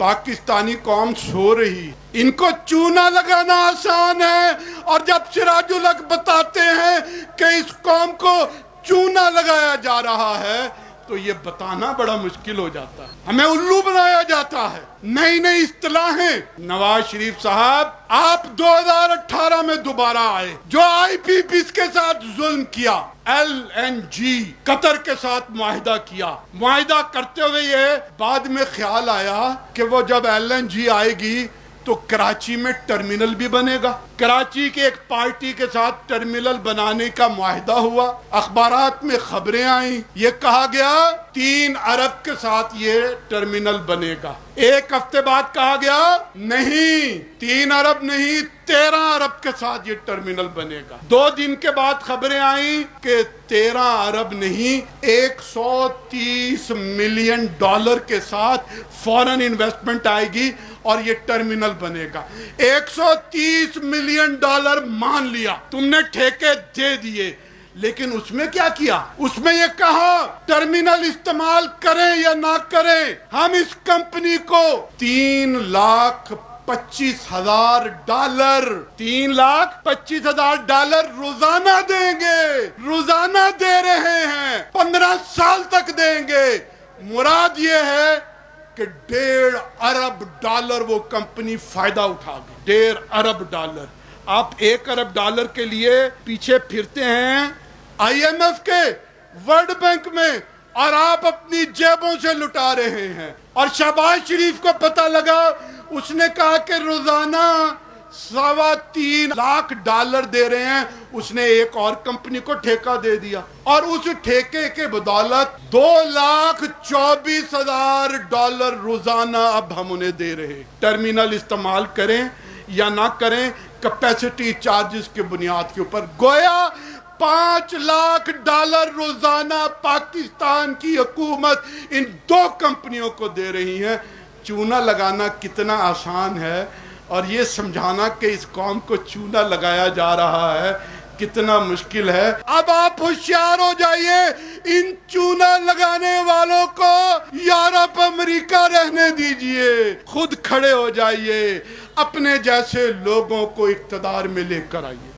पाकिस्तानी कौम सो रही, इनको चूना लगाना आसान है, और जब सिराजुल हक बताते हैं कि इस कौम को चूना लगाया जा रहा है तो ये बताना बड़ा मुश्किल हो जाता है, हमें उल्लू बनाया जाता है। नई नई इस्तिलाहें। नवाज शरीफ साहब, आप 2018 में दोबारा आए, जो IPP के साथ जुल्म किया, LNG कतर के साथ मुआहिदा किया, मुआहिदा करते हुए ये बाद में ख्याल आया कि वो जब LNG आएगी तो कराची में टर्मिनल भी बनेगा। कराची के एक पार्टी के साथ टर्मिनल बनाने का मुआहिदा हुआ, अखबारात में खबरें आई, ये कहा गया 3 अरब के साथ ये टर्मिनल बनेगा। एक हफ्ते बाद कहा गया नहीं, 3 अरब नहीं, 13 अरब के साथ ये टर्मिनल बनेगा। 2 दिन के बाद खबरें आई कि 13 अरब नहीं, 130 मिलियन डॉलर के साथ फॉरेन इन्वेस्टमेंट आएगी और ये टर्मिनल बनेगा। 130 मिलियन डॉलर मान लिया, तुमने ठेके दे दिए, लेकिन उसमें क्या किया? उसमें ये कहा टर्मिनल इस्तेमाल करें या ना करें, हम इस कंपनी को $3,25,000 $3,25,000 रोजाना देंगे, रोजाना दे रहे हैं, 15 साल तक देंगे। मुराद ये है कि $1.5 अरब वो कंपनी फायदा उठाएगी। $1.5 अरब। आप $1 अरब के लिए पीछे फिरते हैं IMF के, वर्ल्ड बैंक में, और आप अपनी जेबों से लुटा रहे हैं। और शहबाज शरीफ को पता लगा, उसने कहा कि रोजाना $3.25 लाख दे रहे हैं, उसने एक और कंपनी को ठेका दे दिया, और उस ठेके के बदौलत $2,24,000 रोजाना अब हम उन्हें दे रहे हैं। टर्मिनल इस्तेमाल करें या ना करें, कैपेसिटी चार्जेस के बुनियाद के ऊपर, गोया $5 लाख रोजाना पाकिस्तान की हुकूमत इन 2 कंपनियों को दे रही है। चूना लगाना कितना आसान है, और ये समझाना कि इस कौम को चूना लगाया जा रहा है कितना मुश्किल है। अब आप होशियार हो जाइए, इन चूना लगाने वालों को यूरोप अमेरिका रहने दीजिए, खुद खड़े हो जाइए, अपने जैसे लोगों को इक़्तिदार में लेकर आइए।